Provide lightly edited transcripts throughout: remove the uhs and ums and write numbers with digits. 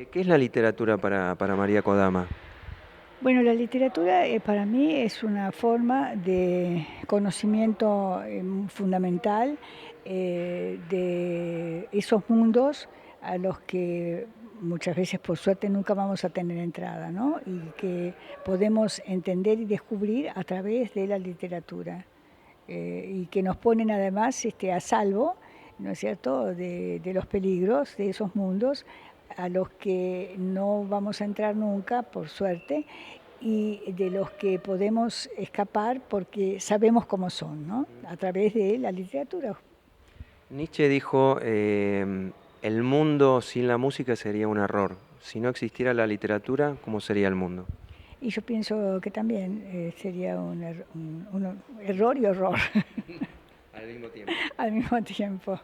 ¿Qué es la literatura para María Kodama? Bueno, la literatura para mí es una forma de conocimiento fundamental de esos mundos a los que muchas veces por suerte nunca vamos a tener entrada, ¿no? Y que podemos entender y descubrir a través de la literatura. Y que nos ponen además a salvo, ¿no es cierto?, de los peligros de esos mundos a los que no vamos a entrar nunca, por suerte, y de los que podemos escapar porque sabemos cómo son, ¿no? A través de la literatura. Nietzsche dijo, el mundo sin la música sería un error. Si no existiera la literatura, ¿cómo sería el mundo? Y yo pienso que también sería un error y horror Al mismo tiempo. al mismo tiempo.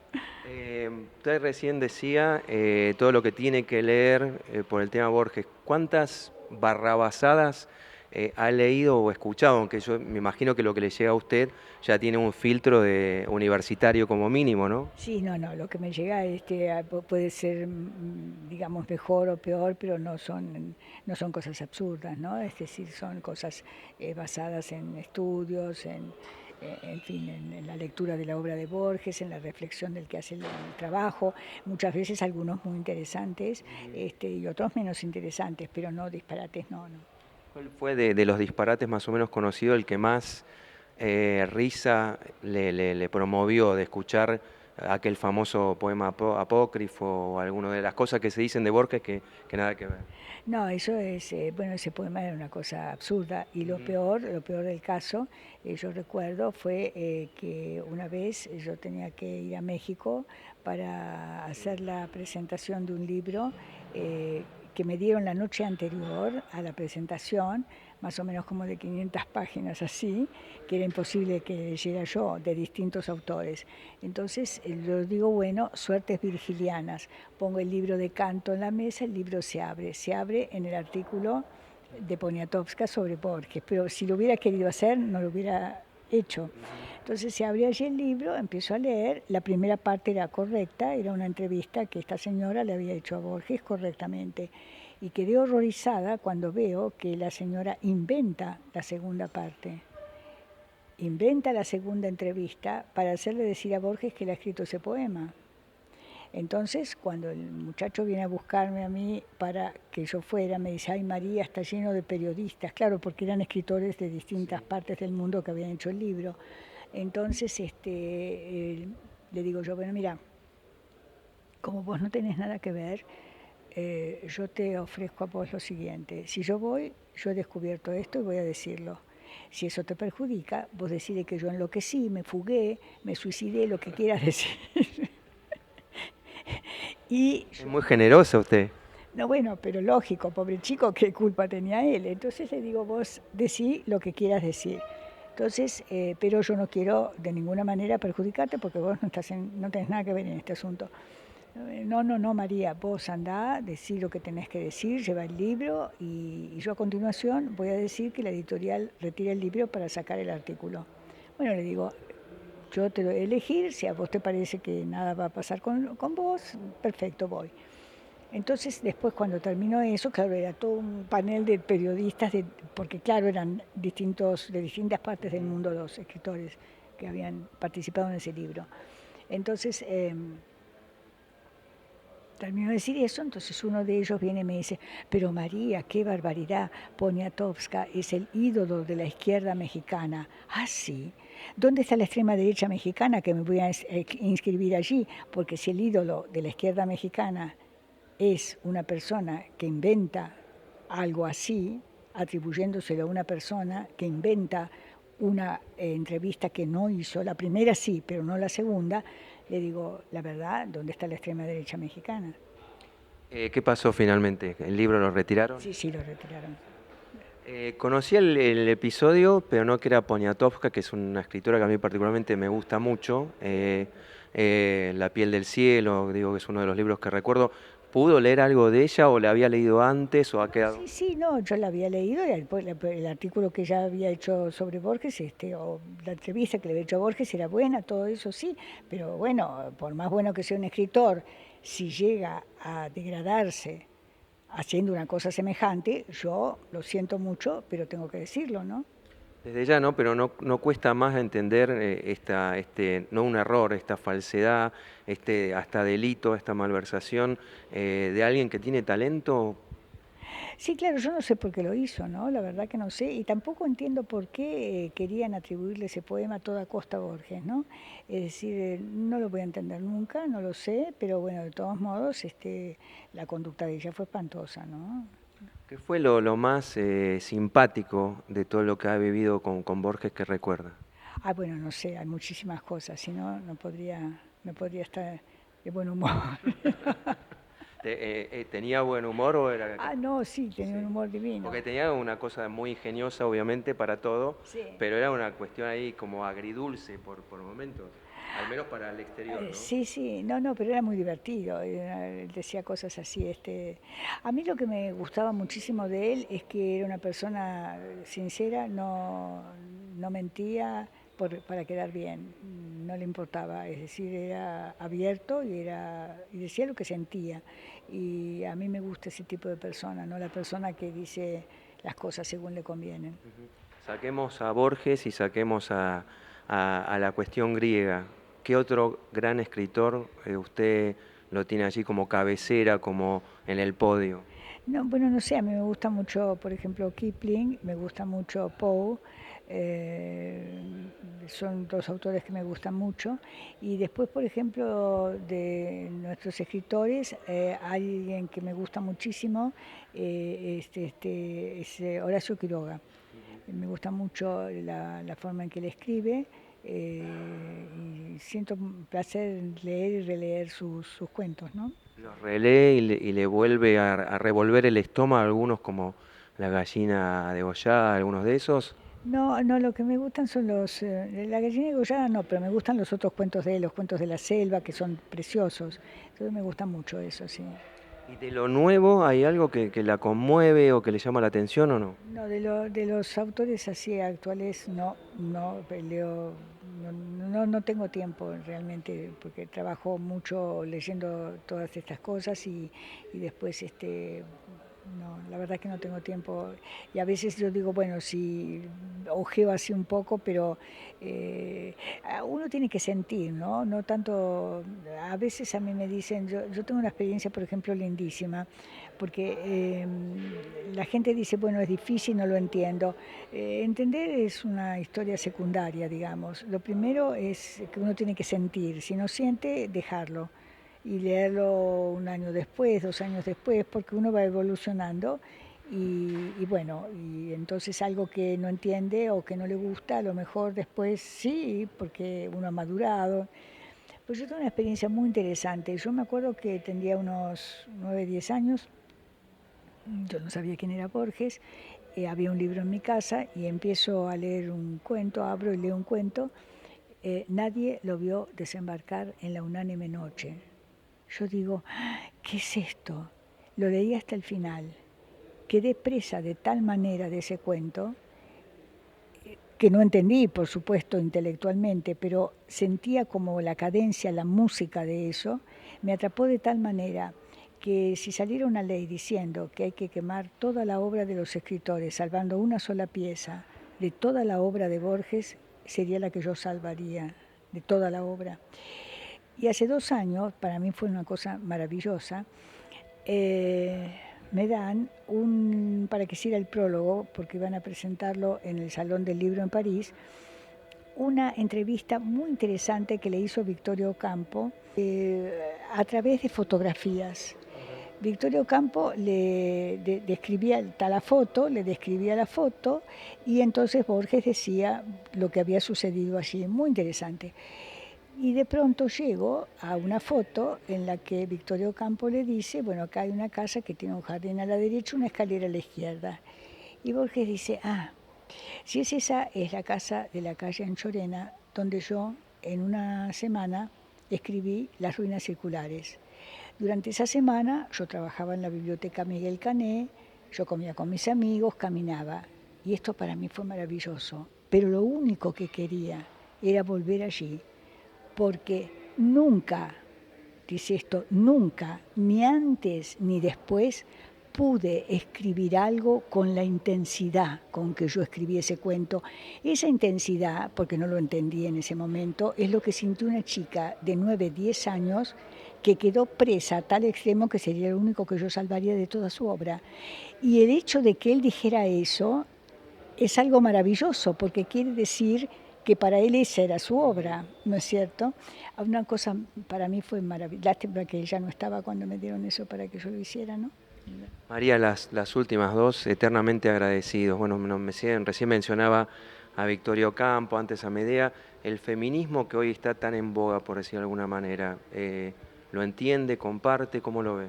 Usted recién decía todo lo que tiene que leer por el tema Borges. ¿Cuántas barrabasadas ha leído o escuchado? Aunque yo me imagino que lo que le llega a usted ya tiene un filtro de universitario como mínimo, ¿no? Sí, no, lo que me llega puede ser, digamos, mejor o peor, pero no son cosas absurdas, ¿no? Es decir, son cosas basadas en estudios, en fin, en la lectura de la obra de Borges, en la reflexión del que hace el trabajo, muchas veces algunos muy interesantes, y otros menos interesantes, pero no disparates, no. ¿Cuál fue de los disparates más o menos conocido el que más risa le promovió de escuchar aquel famoso poema apócrifo o alguna de las cosas que se dicen de Borges que nada que ver? No, eso es, bueno, ese poema era una cosa absurda y lo peor del caso, yo recuerdo fue que una vez yo tenía que ir a México para hacer la presentación de un libro eh, que me dieron la noche anterior a la presentación, más o menos como de 500 páginas así, que era imposible que leyera yo, de distintos autores. Entonces yo digo, bueno, suertes virgilianas. Pongo el libro de canto en la mesa, el libro se abre en el artículo de Poniatowska sobre Borges, pero si lo hubiera querido hacer, no lo hubiera hecho. Entonces se abre allí el libro, empiezo a leer, la primera parte era correcta, era una entrevista que esta señora le había hecho a Borges correctamente. Y quedé horrorizada cuando veo que la señora inventa la segunda parte, inventa la segunda entrevista para hacerle decir a Borges que le ha escrito ese poema. Entonces, cuando el muchacho viene a buscarme a mí para que yo fuera, me dice, ay María, está lleno de periodistas, claro, porque eran escritores de distintas partes del mundo que habían hecho el libro. Entonces, le digo yo, bueno, mira, como vos no tenés nada que ver, yo te ofrezco a vos lo siguiente, si yo voy, yo he descubierto esto y voy a decirlo. Si eso te perjudica, vos decide que yo enloquecí, me fugué, me suicidé, lo que quieras decir. Y Es muy generosa usted. no, bueno, pero lógico, pobre chico, ¿qué culpa tenía él? Entonces le digo, vos decí lo que quieras decir. Entonces, pero yo no quiero de ninguna manera perjudicarte porque vos no tenés nada que ver en este asunto. No, María, vos andá, decí lo que tenés que decir, lleva el libro y yo a continuación voy a decir que la editorial retira el libro para sacar el artículo. Bueno, le digo, yo te doy a elegir, si a vos te parece que nada va a pasar con vos, perfecto, voy. Entonces, después cuando terminó eso, claro, era todo un panel de periodistas, porque claro, eran de distintas partes del mundo los escritores que habían participado en ese libro. Entonces, terminó de decir eso, entonces uno de ellos viene y me dice, pero María, qué barbaridad, Poniatowska es el ídolo de la izquierda mexicana. Ah, sí. ¿Dónde está la extrema derecha mexicana que me voy a inscribir allí? Porque si el ídolo de la izquierda mexicana es una persona que inventa algo así, atribuyéndoselo a una persona que inventa una entrevista que no hizo, la primera sí, pero no la segunda, le digo, la verdad, ¿dónde está la extrema derecha mexicana? ¿Qué pasó finalmente? ¿El libro lo retiraron? Sí, lo retiraron. Conocí el episodio, pero no que era Poniatowska, que es una escritora que a mí particularmente me gusta mucho. La piel del cielo, digo que es uno de los libros que recuerdo. ¿Pudo leer algo de ella o la había leído antes o ha quedado? Sí, no, yo la había leído, y el artículo que ya había hecho sobre Borges, o la entrevista que le había hecho a Borges era buena, todo eso sí, pero bueno, por más bueno que sea un escritor, si llega a degradarse haciendo una cosa semejante, yo lo siento mucho, pero tengo que decirlo, ¿no? Desde ya no, pero no cuesta más entender no un error, esta falsedad, hasta delito, esta malversación de alguien que tiene talento. Sí, claro, yo no sé por qué lo hizo, ¿no? La verdad que no sé, y tampoco entiendo por qué querían atribuirle ese poema a toda costa a Borges, ¿no? Es decir, no lo voy a entender nunca, no lo sé, pero bueno, de todos modos, la conducta de ella fue espantosa, ¿no? ¿Qué fue lo más simpático de todo lo que ha vivido con Borges que recuerda? Ah, bueno, no sé, hay muchísimas cosas, si no, no podría estar de buen humor. ¿Tenía buen humor o era? Ah, no, sí, tenía un Sí. humor divino. Porque tenía una cosa muy ingeniosa, obviamente, para todo, Sí. pero era una cuestión ahí como agridulce por momentos, al menos para el exterior, ¿no? Sí, sí, no, no, pero era muy divertido, decía cosas así. A mí lo que me gustaba muchísimo de él es que era una persona sincera, no mentía para quedar bien, no le importaba, es decir, era abierto y decía lo que sentía. Y a mí me gusta ese tipo de persona, no la persona que dice las cosas según le convienen. Ujú. Saquemos a Borges y saquemos a la cuestión griega. ¿Qué otro gran escritor usted lo tiene allí como cabecera, como en el podio? No, bueno, no sé, a mí me gusta mucho, por ejemplo, Kipling, me gusta mucho Poe, eh, son dos autores que me gustan mucho. Y después, por ejemplo, de nuestros escritores, alguien que me gusta muchísimo es Horacio Quiroga. Me gusta mucho la forma en que él escribe y siento un placer en leer y releer sus cuentos, ¿no? Los relee y le vuelve a revolver el estómago, algunos como La gallina degollada, algunos de esos. No, no, lo que me gustan son la gallina degollada no, pero me gustan los otros cuentos de él, los cuentos de la selva, que son preciosos. Entonces me gusta mucho eso, sí. ¿Y de lo nuevo hay algo que la conmueve o que le llama la atención o no? No, de los autores así actuales, no leo, no tengo tiempo realmente, porque trabajo mucho leyendo todas estas cosas y después no, la verdad que no tengo tiempo. Y a veces yo digo, bueno, si ojeo así un poco, pero uno tiene que sentir, ¿no? No tanto, a veces a mí me dicen, yo tengo una experiencia, por ejemplo, lindísima, porque la gente dice, bueno, es difícil, no lo entiendo. Entender es una historia secundaria, digamos. Lo primero es que uno tiene que sentir, si no siente, dejarlo y leerlo un año después, 2 años después, porque uno va evolucionando y bueno, y entonces algo que no entiende o que no le gusta, a lo mejor después sí, porque uno ha madurado. Pues yo tengo una experiencia muy interesante. Yo me acuerdo que tendría unos 9 10 años, yo no sabía quién era Borges, había un libro en mi casa y empiezo a leer un cuento, abro y leo un cuento. Nadie lo vio desembarcar en la unánime noche. Yo digo, ¿qué es esto? Lo leí hasta el final. Quedé presa de tal manera de ese cuento que no entendí, por supuesto, intelectualmente, pero sentía como la cadencia, la música de eso, me atrapó de tal manera que si saliera una ley diciendo que hay que quemar toda la obra de los escritores, salvando una sola pieza de toda la obra de Borges, sería la que yo salvaría de toda la obra. Y hace 2 años, para mí fue una cosa maravillosa, me dan para que hiciera el prólogo, porque iban a presentarlo en el Salón del Libro en París, una entrevista muy interesante que le hizo Victorio Ocampo a través de fotografías. Victorio Ocampo describía la foto, le describía la foto y entonces Borges decía lo que había sucedido allí, muy interesante. Y de pronto llego a una foto en la que Victorio Ocampo le dice, bueno, acá hay una casa que tiene un jardín a la derecha, una escalera a la izquierda. Y Borges dice, si es esa, es la casa de la calle Anchorena, donde yo en una semana escribí Las ruinas circulares. Durante esa semana yo trabajaba en la biblioteca Miguel Cané, yo comía con mis amigos, caminaba. Y esto para mí fue maravilloso. Pero lo único que quería era volver allí, porque nunca, dice esto, nunca, ni antes ni después, pude escribir algo con la intensidad con que yo escribí ese cuento. Esa intensidad, porque no lo entendí en ese momento, es lo que sintió una chica de 9, 10 años que quedó presa a tal extremo que sería lo único que yo salvaría de toda su obra. Y el hecho de que él dijera eso es algo maravilloso, porque quiere decir que para él esa era su obra, ¿no es cierto? Una cosa para mí fue maravillosa, lástima que ella no estaba cuando me dieron eso para que yo lo hiciera, ¿no? María, las últimas dos, eternamente agradecidos. Bueno, recién mencionaba a Victoria Ocampo, antes a Medea, el feminismo que hoy está tan en boga, por decirlo de alguna manera, ¿lo entiende, comparte, cómo lo ve?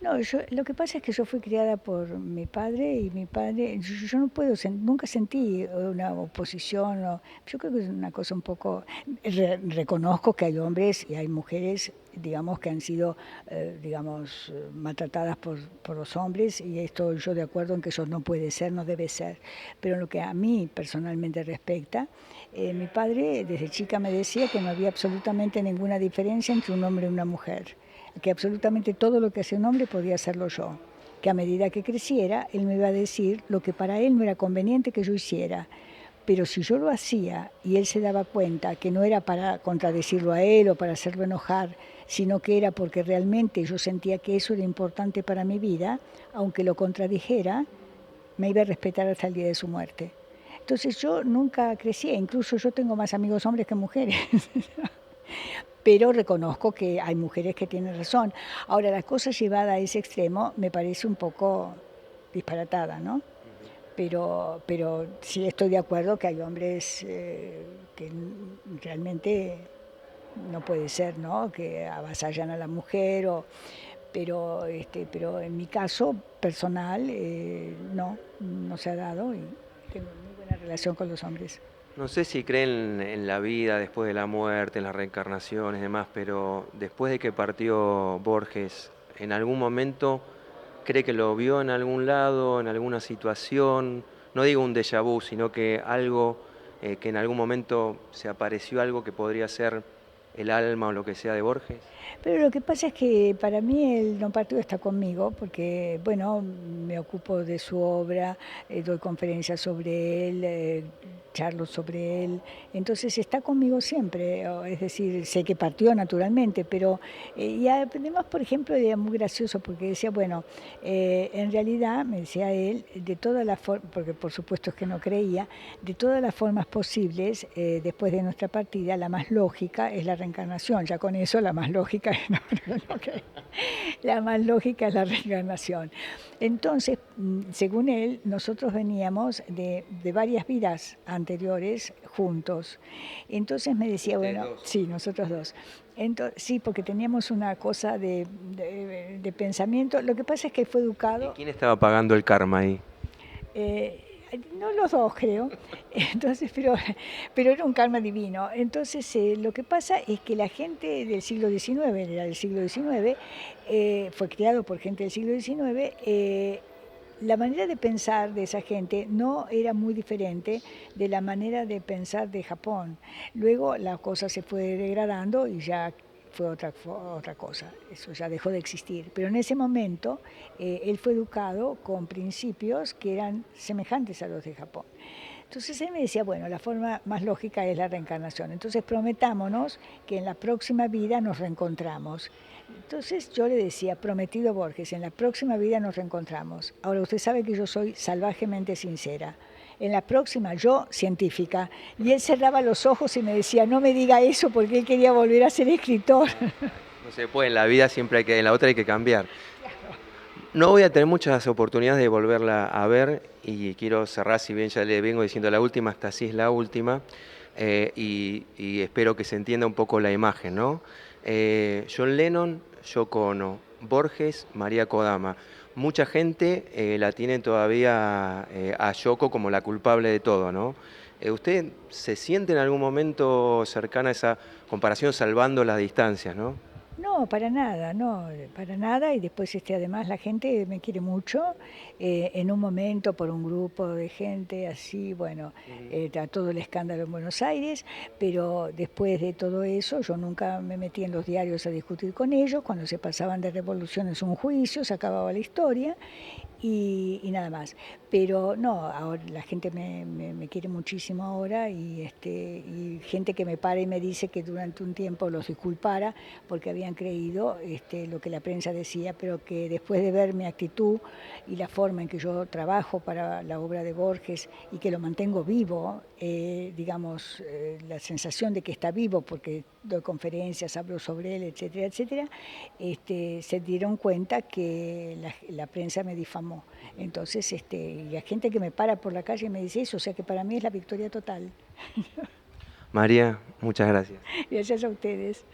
No, lo que pasa es que yo fui criada por mi padre y mi padre, yo no puedo, nunca sentí una oposición, yo creo que es una cosa un poco, reconozco que hay hombres y hay mujeres, digamos, que han sido, digamos, maltratadas por los hombres y esto yo de acuerdo en que eso no puede ser, no debe ser, pero en lo que a mí personalmente respecta, mi padre desde chica me decía que no había absolutamente ninguna diferencia entre un hombre y una mujer, que absolutamente todo lo que hacía un hombre podía hacerlo yo, que a medida que creciera él me iba a decir lo que para él no era conveniente que yo hiciera, pero si yo lo hacía y él se daba cuenta que no era para contradecirlo a él o para hacerlo enojar, sino que era porque realmente yo sentía que eso era importante para mi vida, aunque lo contradijera, me iba a respetar hasta el día de su muerte. Entonces yo nunca crecí, incluso yo tengo más amigos hombres que mujeres. Pero reconozco que hay mujeres que tienen razón. Ahora, la cosa llevada a ese extremo me parece un poco disparatada, ¿no? Pero sí estoy de acuerdo que hay hombres que realmente no puede ser, ¿no? Que avasallan a la mujer, pero en mi caso personal no se ha dado y tengo muy buena relación con los hombres. No sé si creen en la vida después de la muerte, en las reencarnaciones y demás, pero después de que partió Borges, ¿en algún momento cree que lo vio en algún lado, en alguna situación? No digo un déjà vu, sino que algo que en algún momento se apareció algo que podría ser el alma o lo que sea de Borges. Pero lo que pasa es que para mí el no partido está conmigo porque, bueno, me ocupo de su obra, doy conferencias sobre él, charlo sobre él, entonces está conmigo siempre, es decir, sé que partió naturalmente, pero y además, por ejemplo, era muy gracioso porque decía, bueno, en realidad, me decía él, de todas las formas, porque por supuesto es que no creía, de todas las formas posibles, después de nuestra partida, la más lógica es la reencarnación, ya con eso la más lógica no, okay. La más lógica es la reencarnación. Entonces, según él, nosotros veníamos de varias vidas anteriores juntos. Entonces me decía, bueno, sí, nosotros dos. Entonces, sí, porque teníamos una cosa de pensamiento. Lo que pasa es que fue educado. ¿Y quién estaba pagando el karma ahí? Eh, no los dos, creo. Entonces, pero era un karma divino. Entonces, lo que pasa es que la gente del siglo XIX, era del siglo XIX, fue creado por gente del siglo XIX, la manera de pensar de esa gente no era muy diferente de la manera de pensar de Japón. Luego la cosa se fue degradando y ya fue otra cosa, eso ya dejó de existir. Pero en ese momento él fue educado con principios que eran semejantes a los de Japón. Entonces él me decía, bueno, la forma más lógica es la reencarnación. Entonces prometámonos que en la próxima vida nos reencontramos. Entonces yo le decía, prometido Borges, en la próxima vida nos reencontramos. Ahora usted sabe que yo soy salvajemente sincera. En la próxima, yo científica. Y él cerraba los ojos y me decía, no me diga eso porque él quería volver a ser escritor. No se puede, en la vida siempre hay que, en la otra hay que cambiar. No voy a tener muchas oportunidades de volverla a ver y quiero cerrar, si bien ya le vengo diciendo la última, esta sí es la última, y espero que se entienda un poco la imagen, ¿no? John Lennon, Yoko Ono, Borges, María Kodama. Mucha gente la tiene todavía a Yoko como la culpable de todo, ¿no? ¿Usted se siente en algún momento cercana a esa comparación salvando las distancias, ¿no? No, para nada, no, para nada. Y después, además, la gente me quiere mucho. En un momento, por un grupo de gente así, bueno, Ujú. está todo el escándalo en Buenos Aires, pero después de todo eso, yo nunca me metí en los diarios a discutir con ellos. Cuando se pasaban de revoluciones un juicio, se acababa la historia y nada más. Pero no, ahora la gente me quiere muchísimo ahora y gente que me para y me dice que durante un tiempo los disculpara porque habían creído lo que la prensa decía, pero que después de ver mi actitud y la forma en que yo trabajo para la obra de Borges y que lo mantengo vivo, digamos, la sensación de que está vivo porque doy conferencias, hablo sobre él, etcétera, etcétera, se dieron cuenta que la prensa me difamó. Entonces, y la gente que me para por la calle me dice eso, o sea que para mí es la victoria total. María, muchas gracias. Gracias a ustedes.